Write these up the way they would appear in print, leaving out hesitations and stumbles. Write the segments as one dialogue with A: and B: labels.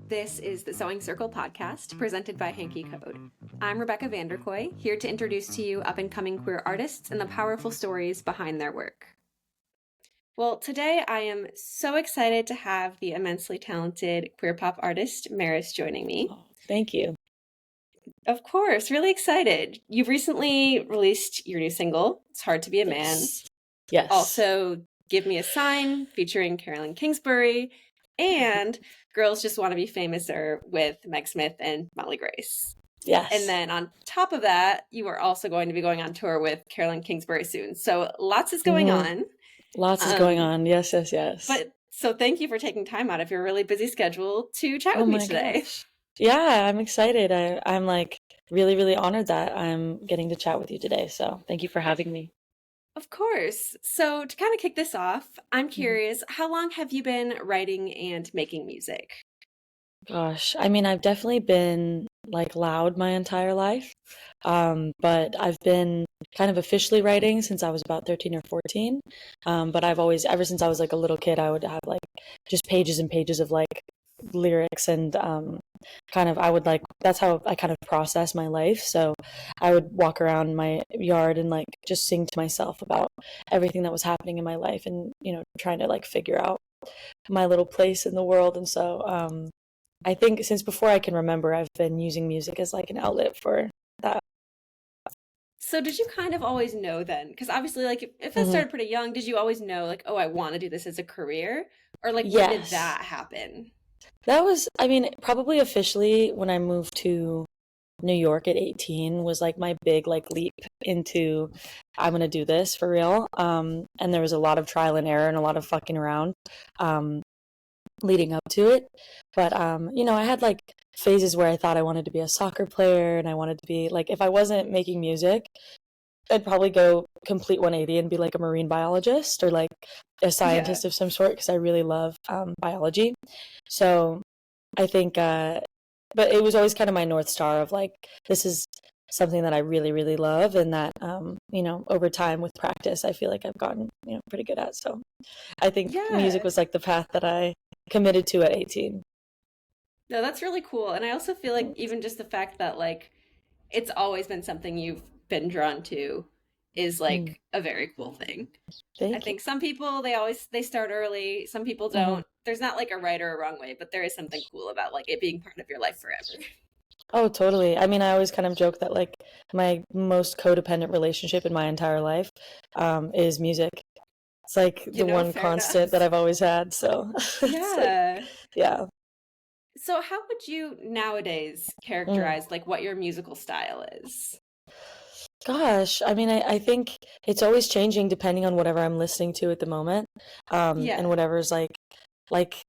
A: This is the Sewing Circle podcast presented by Hanky Code. I'm Rebecca Vanderkoy, here to introduce to you up-and-coming queer artists and the powerful stories behind their work. Well, today I am so excited to have the immensely talented queer pop artist MARIS joining me.
B: Oh, thank you.
A: Of course, really excited. You've recently released your new single, It's Hard to Be a Man.
B: Yes.
A: Also, Give Me a Sign, featuring Caroline Kingsbury, and Girls Just Want to Be Famouser with Meg Smith and Molly Grace.
B: Yes.
A: And then on top of that, you are also going to be going on tour with Caroline Kingsbury soon. So lots is going on.
B: Lots is going on. Yes.
A: But so thank you for taking time out of your really busy schedule to chat with me today.
B: Gosh. Yeah, I'm excited. I'm like really, really honored that I'm getting to chat with you today. So thank you for having me.
A: Of course. So to kind of kick this off, I'm curious, how long have you been writing and making music?
B: Gosh, I mean, I've definitely been like loud my entire life. But I've been kind of officially writing since I was about 13 or 14. But I've always, ever since I was like a little kid, I would have like just pages and pages of like lyrics and kind of I would like that's how I kind of process my life. So I would walk around my yard and like just sing to myself about everything that was happening in my life and trying to like figure out my little place in the world. And so I think since before I can remember, I've been using music as like an outlet for that.
A: So did you kind of always know then? Because obviously, like, if that started pretty young, did you always know, like, oh, I want to do this as a career? Or, like, when did that happen?
B: That was, I mean, probably officially when I moved to New York at 18 was like my big like leap into I'm gonna do this for real. And there was a lot of trial and error and a lot of fucking around leading up to it. But I had like phases where I thought I wanted to be a soccer player and I wanted to be like if I wasn't making music, I'd probably go complete 180 and be like a marine biologist or like a scientist of some sort because I really love biology. So I think, but it was always kind of my North Star of like, this is something that I really, really love. And that, over time with practice, I feel like I've gotten, pretty good at. So I think music was like the path that I committed to at 18.
A: No, that's really cool. And I also feel like even just the fact that like, it's always been something you've been drawn to is like a very cool thing. I think some people they start early, some people don't. There's not like a right or a wrong way, but there is something cool about like it being part of your life forever.
B: Oh, totally. I mean, I always kind of joke that like my most codependent relationship in my entire life is music. It's like the one constant that I've always had. So yeah.
A: So how would you nowadays characterize like what your musical style is?
B: Gosh, I mean, I think it's always changing depending on whatever I'm listening to at the moment. And whatever's like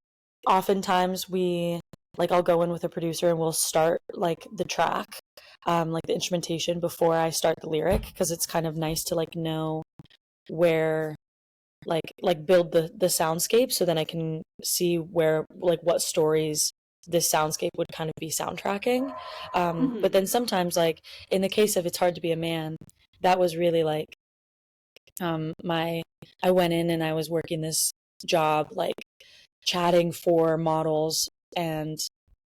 B: oftentimes I'll go in with a producer and we'll start like the track, like the instrumentation before I start the lyric because it's kind of nice to like know where like build the soundscape so then I can see where like what stories this soundscape would kind of be soundtracking. But then sometimes like in the case of It's Hard to Be a Man, that was really like I went in and I was working this job like chatting for models and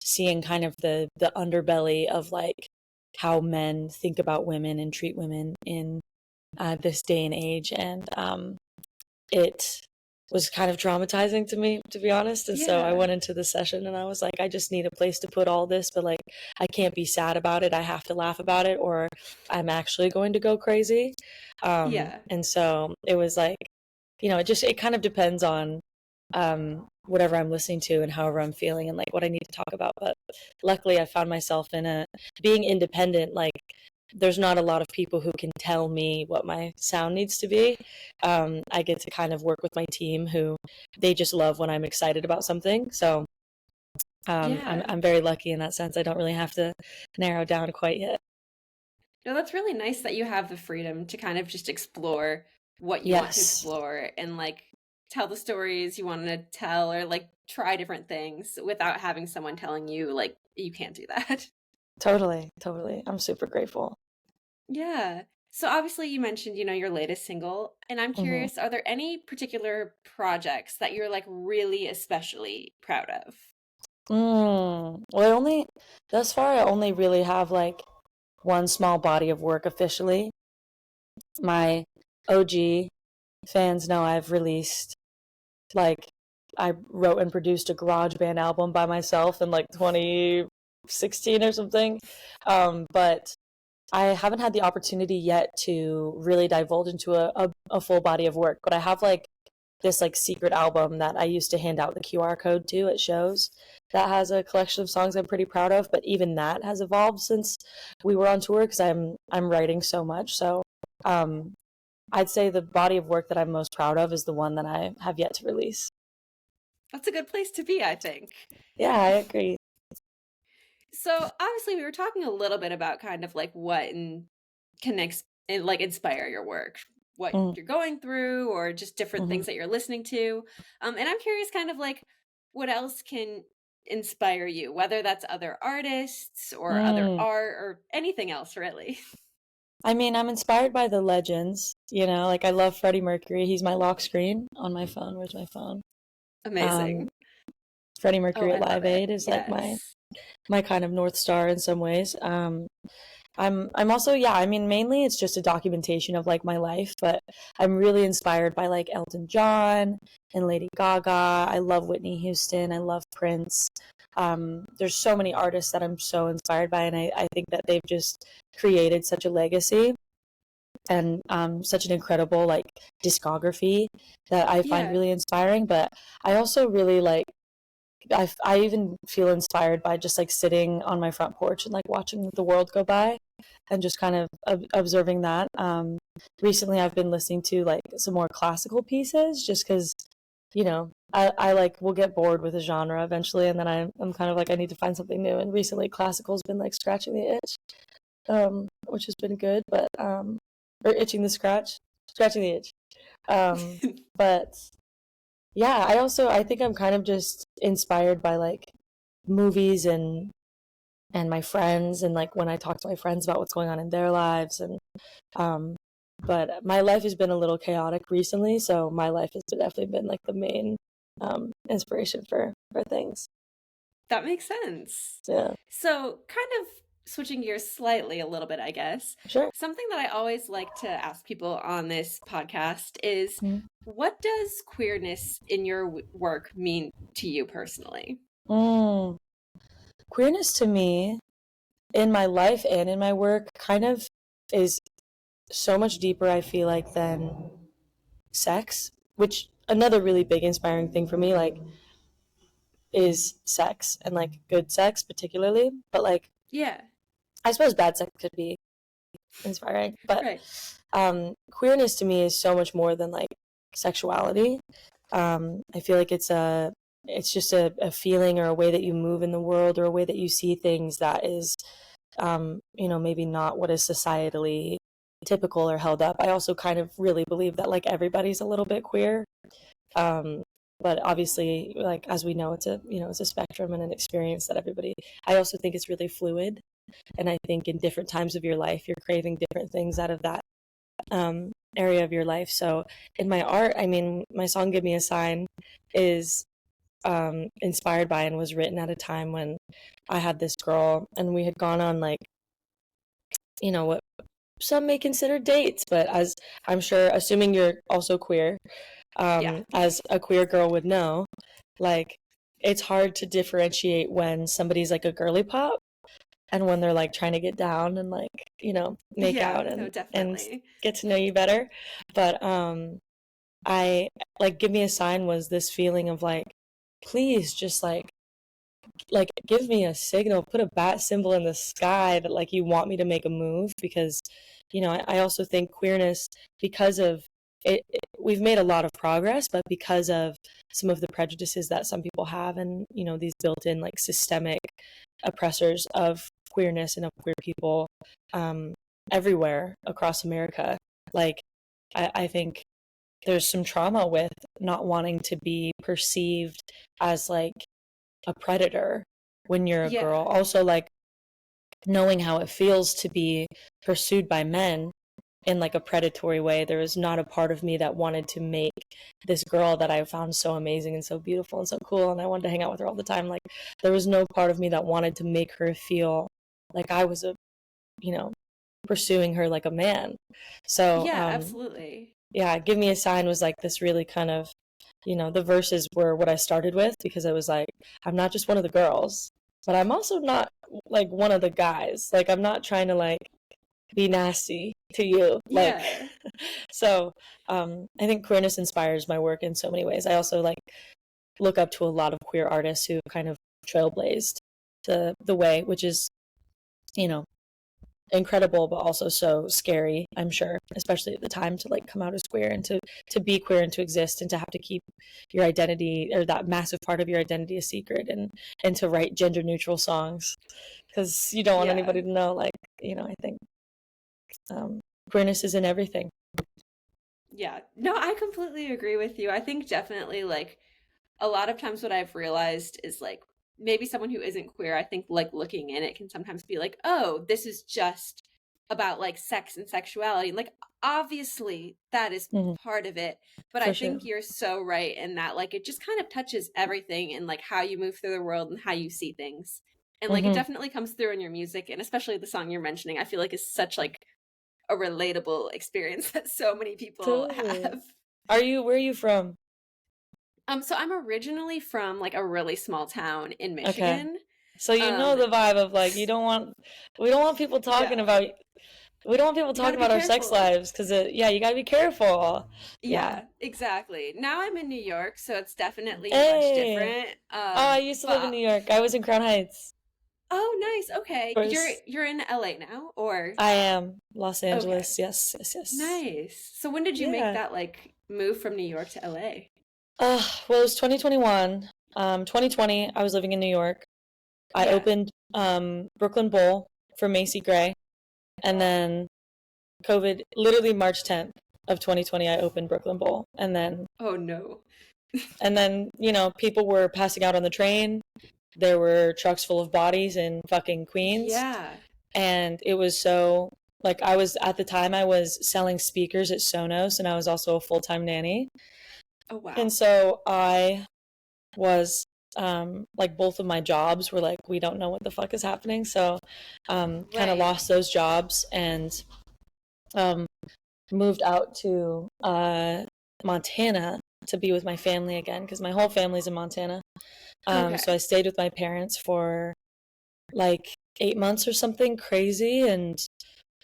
B: seeing kind of the underbelly of like how men think about women and treat women in this day and age. And it was kind of traumatizing to me, to be honest. And so I went into the session and I was like, I just need a place to put all this, but like, I can't be sad about it. I have to laugh about it or I'm actually going to go crazy. And so it was like, it kind of depends on whatever I'm listening to and however I'm feeling and like what I need to talk about. But luckily I found myself in being independent, like there's not a lot of people who can tell me what my sound needs to be. I get to kind of work with my team who they just love when I'm excited about something. So I'm very lucky in that sense. I don't really have to narrow down quite yet.
A: No, that's really nice that you have the freedom to kind of just explore what you want to explore and like tell the stories you want to tell or like try different things without having someone telling you like you can't do that.
B: Totally. I'm super grateful.
A: Yeah. So obviously you mentioned, your latest single, and I'm curious, are there any particular projects that you're like really especially proud of?
B: Well, thus far, I only really have like one small body of work officially. My OG fans know I've released, like, I wrote and produced a garage band album by myself in like 2016 or something. But I haven't had the opportunity yet to really divulge into a full body of work. But I have like this like secret album that I used to hand out the QR code to at shows that has a collection of songs I'm pretty proud of. But even that has evolved since we were on tour because I'm writing so much. So um, I'd say the body of work that I'm most proud of is the one that I have yet to release.
A: That's a good place to be, I think.
B: Yeah, I agree.
A: So obviously we were talking a little bit about kind of like what can like inspire your work, what
B: Mm,
A: you're going through, or just different
B: mhm,
A: things that you're listening to. And I'm curious, kind of like what else can inspire you, whether that's other artists or other
B: mm.
A: art or anything else, really.
B: I mean, I'm inspired by the legends, like I love Freddie Mercury. He's my lock screen on my phone. Where's my phone? Um,
A: Amazing.
B: Freddie
A: Oh,
B: Mercury
A: I
B: at
A: love
B: Live
A: it.
B: Aid is like
A: Yes.
B: my kind of North Star in some ways. I'm also, yeah, I mean, mainly it's just a documentation of like my life, but I'm really inspired by like Elton John and Lady Gaga. I love Whitney Houston. I love Prince. There's so many artists that I'm so inspired by, and I think that they've just created such a legacy and such an incredible like discography that I find
A: Yeah.
B: really inspiring. But I also really like I even feel inspired by just like sitting on my front porch and like watching the world go by and just kind of observing that. Recently, I've been listening to like some more classical pieces just because, I like will get bored with a genre eventually, and then I'm kind of like I need to find something new. And recently, classical's been like scratching the itch, which has been good, but or itching the scratching the itch. Um, but yeah, I think I'm kind of just inspired by like movies and my friends and like when I talk to my friends about what's going on in their lives and um but my life has been a little chaotic recently, so my life has definitely been like the main inspiration for things.
A: That makes sense.
B: Yeah,
A: So, kind of switching gears slightly a little bit, I guess.
B: sure.
A: Something that I always like to ask people on this podcast is
B: Mm.
A: what does queerness in your work mean to you personally?
B: Mm. Queerness to me in my life and in my work kind of is so much deeper, I feel like, than sex, which another really big inspiring thing for me like is sex and like good sex particularly, but like
A: Yeah,
B: I suppose bad sex could be inspiring, but
A: right.
B: queerness to me is so much more than like sexuality. I feel like it's just a feeling or a way that you move in the world or a way that you see things that is maybe not what is societally typical or held up. I also kind of really believe that like everybody's a little bit queer. Um, but obviously, like as we know, it's a spectrum and an experience that everybody. I also think it's really fluid, and I think in different times of your life, you're craving different things out of that area of your life. So in my art, I mean, my song "Give Me a Sign" is inspired by and was written at a time when I had this girl, and we had gone on like what some may consider dates, but as I'm sure, assuming you're also queer,
A: Yeah.
B: as a queer girl would know, like it's hard to differentiate when somebody's like a girly pop and when they're like trying to get down and like, make
A: Yeah,
B: out
A: no,
B: and
A: definitely.
B: get to know you better. But I like Give Me a Sign was this feeling of like, please just like give me a signal, put a bat symbol in the sky that like you want me to make a move because I also think queerness because of we've made a lot of progress, but because of some of the prejudices that some people have and these built-in like systemic oppressors of queerness and of queer people um, everywhere across America, like I think there's some trauma with not wanting to be perceived as like a predator when you're a girl.
A: Yeah.
B: Also, like knowing how it feels to be pursued by men in like a predatory way. There was not a part of me that wanted to make this girl that I found so amazing and so beautiful and so cool, and I wanted to hang out with her all the time. Like, there was no part of me that wanted to make her feel like I was you know, pursuing her like a man. So,
A: Yeah, absolutely.
B: yeah, Give Me a Sign was like this really kind of, the verses were what I started with, because I was like, I'm not just one of the girls, but I'm also not like one of the guys. Like, I'm not trying to like be nasty to you. Like,
A: Yeah.
B: so I think queerness inspires my work in so many ways. I also like look up to a lot of queer artists who kind of trailblazed the way, which is, you know, incredible, but also so scary, I'm sure, especially at the time, to like come out as queer and to be queer and to exist and to have to keep your identity, or that massive part of your identity, a secret, and to write gender neutral songs because you don't want
A: Yeah.
B: anybody to know. Like, I think queerness is in everything.
A: Yeah. No, I completely agree with you. I think definitely like a lot of times what I've realized is like maybe someone who isn't queer, I think like looking in it can sometimes be like, oh, this is just about like sex and sexuality. Like obviously that is
B: Mm-hmm.
A: part of it, but I
B: For sure.
A: think you're so right in that like it just kind of touches everything and like how you move through the world and how you see things. And like it
B: Mm-hmm.
A: definitely comes through in your music, and especially the song you're mentioning, I feel like is such like a relatable experience that so many people
B: Totally.
A: have.
B: Where are you from?
A: So I'm originally from like a really small town in
B: Okay.
A: Michigan.
B: So you know
A: Um,
B: the vibe of like, we don't want people talking
A: yeah,
B: about
A: you got to be
B: our sex
A: careful.
B: lives, because yeah, you got to be careful. Yeah.
A: Yeah, exactly. Now I'm in New York, so it's definitely much
B: Hey.
A: different.
B: Oh, I used to live in
A: But
B: New York. I was in Crown Heights.
A: oh, nice. Okay, you're
B: First,
A: you're in LA now, or
B: I am Los
A: okay,
B: Angeles. Yes, yes, yes.
A: nice. So when did you make
B: Yeah.
A: that like move from New York to LA?
B: Well, it was 2021. 2020, I was living in New York. I
A: Yeah.
B: opened Brooklyn Bowl for Macy Gray, and then COVID, literally March 10th of 2020, I opened Brooklyn Bowl,
A: Oh no.
B: and then people were passing out on the train. There were trucks full of bodies in fucking Queens,
A: Yeah.
B: and it was so like, I was at the time I was selling speakers at Sonos, and I was also a full-time nanny,
A: Oh
B: and
A: wow.
B: so I was like, both of my jobs were like, we don't know what the fuck is happening, so kind of
A: Right.
B: lost those jobs, and um moved out to Montana to be with my family again, because my whole family's in Montana. So I
A: Okay.
B: stayed with my parents for like 8 months or something crazy, and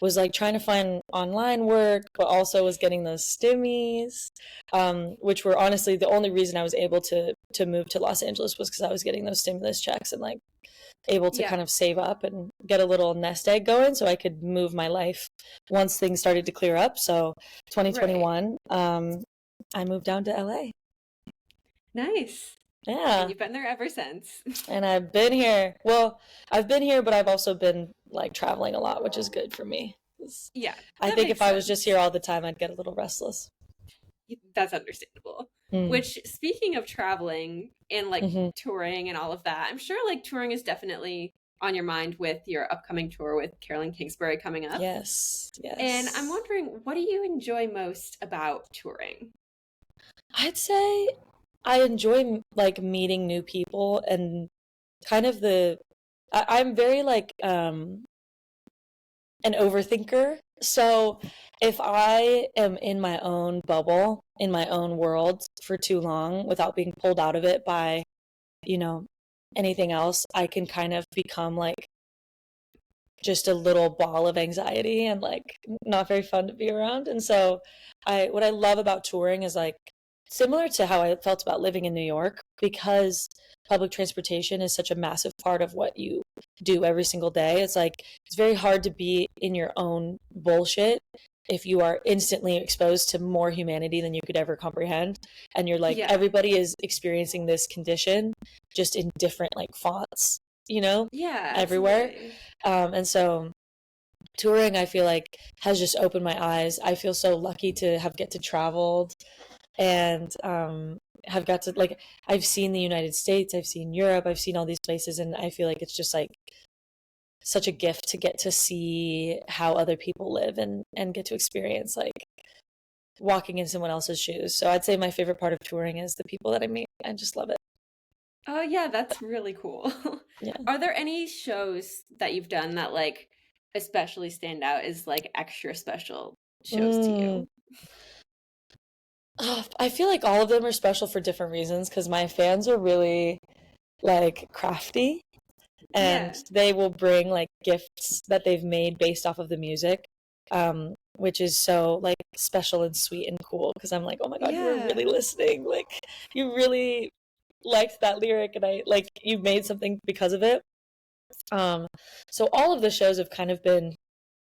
B: was like trying to find online work, but also was getting those stimmies, which were honestly the only reason I was able to move to Los Angeles, was because I was getting those stimulus checks and like able to
A: Yeah.
B: kind of save up and get a little nest egg going so I could move my life once things started to clear up. So
A: Right.
B: 2021, I moved down to LA.
A: Nice. And
B: Yeah.
A: you've been there ever since.
B: And I've been here. Well, I've been here, but I've also been like traveling a lot, which is good for me.
A: Yeah,
B: I
A: that
B: think
A: makes
B: if I was just here
A: sense.
B: all the time, I'd get a little restless.
A: That's understandable.
B: Mm.
A: Which, speaking of traveling and like
B: Hmm.
A: touring and all of that, I'm sure like touring is definitely on your mind with your upcoming tour with Caroline Kingsbury coming up.
B: Yes,
A: And I'm
B: yes.
A: wondering, what do you enjoy most about touring?
B: I'd say I enjoy like meeting new people, and kind of I'm very like an overthinker. So if I am in my own bubble, in my own world for too long without being pulled out of it by, you know, anything else, I can kind of become like just a little ball of anxiety and like not very fun to be around. And so what I love about touring is like similar to how I felt about living in New York, because public transportation is such a massive part of what you do every single day. It's like it's very hard to be in your own bullshit if you are instantly exposed to more humanity than you could ever comprehend, and you're like,
A: Yeah.
B: everybody is experiencing this condition just in different like fonts,
A: Yeah,
B: everywhere.
A: absolutely.
B: And so touring, I feel like, has just opened my eyes. I feel so lucky to have get to traveled, and have got to like, I've seen the United States, I've seen Europe, I've seen all these places, and I feel like it's just like such a gift to get to see how other people live, and get to experience like walking in someone else's shoes. So I'd say my favorite part of touring is the people that I meet. I just love it.
A: Oh yeah, that's really cool.
B: Yeah.
A: Are there any shows that you've done that like especially stand out as like extra special shows to
B: Mm.
A: you?
B: I feel like all of them are special for different reasons because my fans are really like crafty and
A: Yeah.
B: they will bring like gifts that they've made based off of the music, which is so like special and sweet and cool because I'm like, oh my God, you were really
A: Yeah.
B: listening. Like you really liked that lyric and I like you made something because of it. Um, so all of the shows have kind of been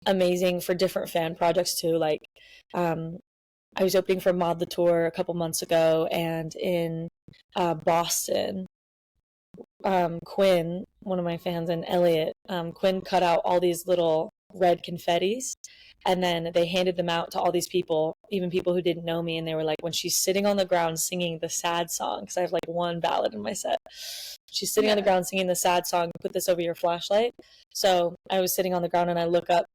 B: amazing for different fan projects too. Like, um, I was opening for Mod the Tour a couple months ago, and in Boston, Quinn, one of my fans, and Elliot, Quinn cut out all these little red confettis, and then they handed them out to all these people, even people who didn't know me, and they were like, when she's sitting on the ground singing the sad song, because I have like one ballad in my set, she's sitting on the
A: Yeah.
B: ground singing the sad song, put this over your flashlight. So I was sitting on the ground and I look up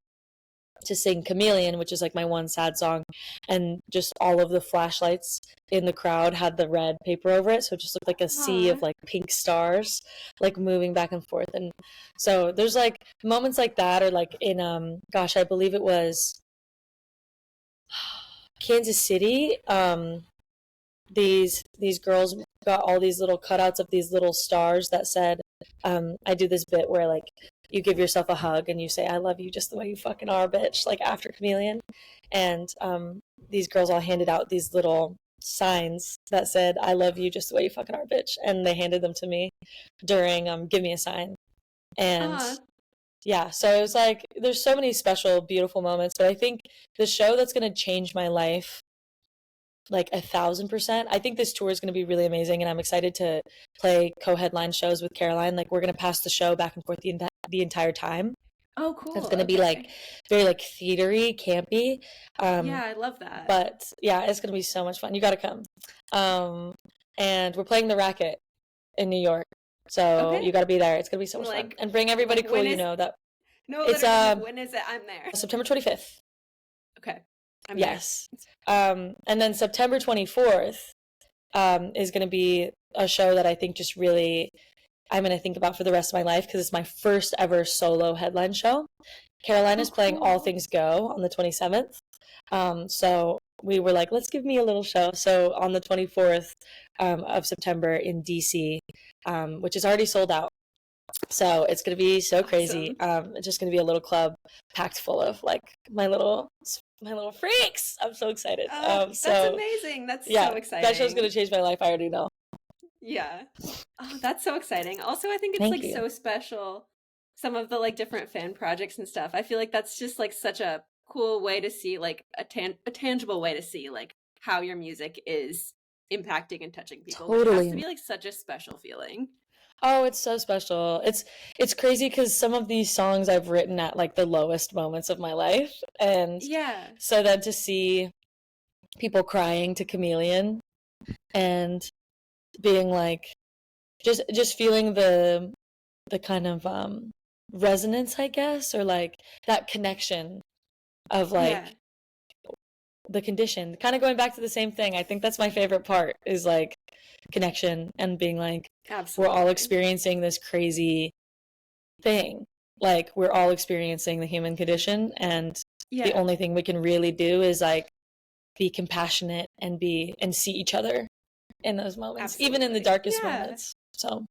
B: to sing Chameleon, which is like my one sad song, and just all of the flashlights in the crowd had the red paper over it, so it just looked like a sea
A: Aw.
B: of like pink stars like moving back and forth. And so there's like moments like that, or like in gosh, I believe it was Kansas City. These girls got all these little cutouts of these little stars that said, I do this bit where like you give yourself a hug and you say, I love you just the way you fucking are, bitch, like after Chameleon. And these girls all handed out these little signs that said, I love you just the way you fucking are, bitch. And they handed them to me during Give Me a Sign. And
A: Aw.
B: yeah, so it was like, there's so many special, beautiful moments. But I think the show that's going to change my life like 1,000%. I think this tour is going to be really amazing, and I'm excited to play co-headline shows with Caroline. Like we're going to pass the show back and forth the entire time.
A: Oh,
B: It's
A: cool.
B: going to be like
A: Okay.
B: very like theatery, campy.
A: Yeah, I love that.
B: But yeah, it's going to be so much fun. You got to come. Um, and we're playing the Racket in New York, so you
A: Okay.
B: got to be there. It's going to be so much fun,
A: Like
B: and bring everybody cool.
A: when
B: You
A: is
B: know that
A: no,
B: it's
A: literally, I'm like, when is it? I'm there.
B: September 25th.
A: Okay. I'm there.
B: Yes. And then September 24th is going to be a show that I think just really I'm going to think about for the rest of my life because it's my first ever solo headline show. Caroline
A: Oh,
B: is playing All
A: cool.
B: Things Go on the 27th. So we were like, let's give me a little show. So on the 24th of September in DC, which is already sold out. So it's going to be so crazy.
A: Awesome.
B: It's just going to be a little club packed full of like my little freaks. I'm so excited.
A: Oh, that's
B: So
A: amazing. That's
B: yeah,
A: so
B: that show's
A: exciting.
B: going to change my life. I already know.
A: Yeah. Oh, that's so exciting. Also, I think it's
B: Thank
A: like
B: you.
A: so special. Some of the like different fan projects and stuff. I feel like that's just like such a cool way to see like a tangible way to see like how your music is impacting and touching people. It has to
B: Totally.
A: be like such a special feeling.
B: Oh, it's so special. It's crazy because some of these songs I've written at like the lowest moments of my life, and
A: Yeah.
B: so then to see people crying to Chameleon and being like just feeling the kind of resonance, I guess, or like that connection of
A: Yeah.
B: like the condition. Kind of going back to the same thing. I think that's my favorite part is like connection and being like we're all
A: Absolutely.
B: experiencing this crazy thing. Like we're all experiencing the human condition and the
A: Yeah.
B: only thing we can really do is like be compassionate and see each other in those moments, even in the
A: Absolutely.
B: darkest
A: Yeah.
B: moments. So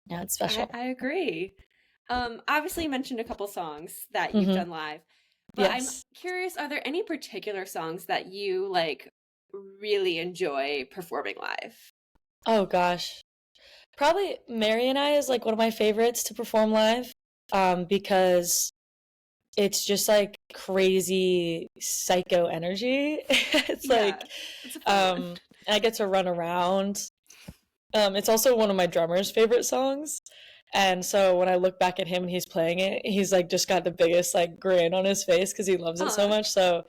B: yeah, it's special.
A: I agree. Obviously you mentioned a couple songs that you've
B: Hmm.
A: done live, but I'm
B: Yes.
A: curious, are there any particular songs that you like really enjoy performing live?
B: Oh gosh. Probably Mary and I is like one of my favorites to perform live, because it's just like crazy psycho energy. It's like
A: Yeah, it's a fun one.
B: um I get to run around. It's also one of my drummer's favorite songs. And so when I look back at him and he's playing it, he's like just got the biggest like grin on his face because he loves it so
A: Aw,
B: much. So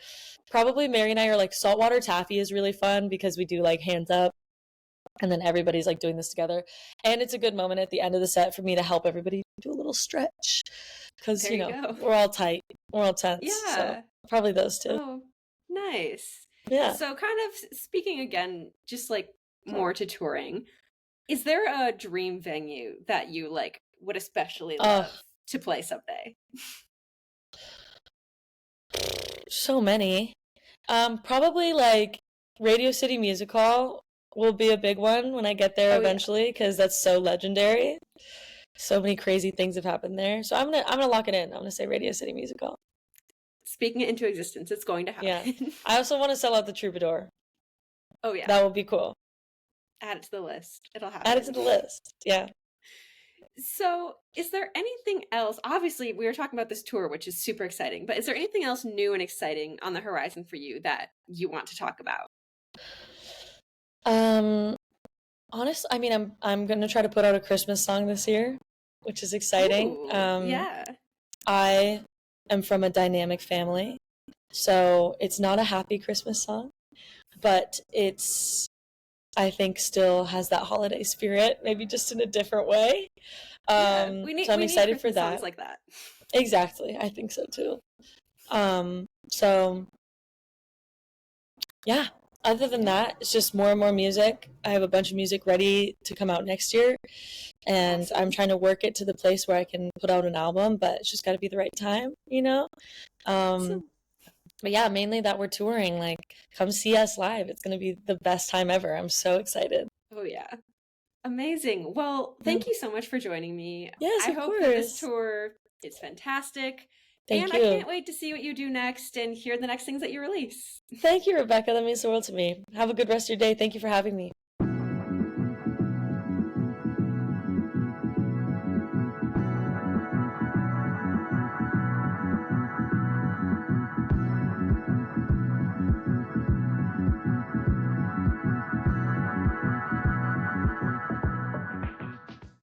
B: probably Mary and I are like saltwater taffy is really fun because we do like hands up and then everybody's like doing this together. And it's a good moment at the end of the set for me to help everybody do a little stretch because,
A: there you go.
B: we're all tight, we're all tense. So
A: Yeah.
B: probably those two.
A: Oh, nice.
B: Yeah.
A: So kind of speaking again, just like more to touring, is there a dream venue that you like would especially love to play someday?
B: So many. Probably like Radio City Music Hall will be a big one when I get there eventually, because that's so legendary. So many crazy things have happened there. So I'm gonna lock it in. I'm gonna say Radio City Music Hall.
A: Speaking it into existence, it's going to happen.
B: Yeah. I also want to sell out the Troubadour.
A: Oh yeah.
B: That would be cool.
A: Add it to the list. It'll happen.
B: Add it to the list. Yeah.
A: So, is there anything else? Obviously, we were talking about this tour, which is super exciting, but is there anything else new and exciting on the horizon for you that you want to talk about?
B: Honestly, I mean, I'm gonna try to put out a Christmas song this year, which is exciting.
A: Ooh, yeah.
B: I am from a dynamic family, so it's not a happy Christmas song, but it's, I think, still has that holiday spirit, maybe just in a different way. So I'm excited for that.
A: Songs like that.
B: Exactly, I think so too. So yeah. Other than that, it's just more and more music. I have a bunch of music ready to come out next year, and
A: Awesome.
B: I'm trying to work it to the place where I can put out an album, but it's just got to be the right time, you know?
A: Awesome.
B: But yeah, mainly that we're touring. Like, come see us live. It's going to be the best time ever. I'm so excited.
A: Oh, yeah. Amazing. Well, thank you so much for joining me.
B: Yes,
A: I
B: of
A: hope
B: course.
A: that this tour is fantastic.
B: Thank you.
A: I can't wait to see what you do next and hear the next things that you release.
B: Thank you, Rebecca. That means the world to me. Have a good rest of your day. Thank you for having me.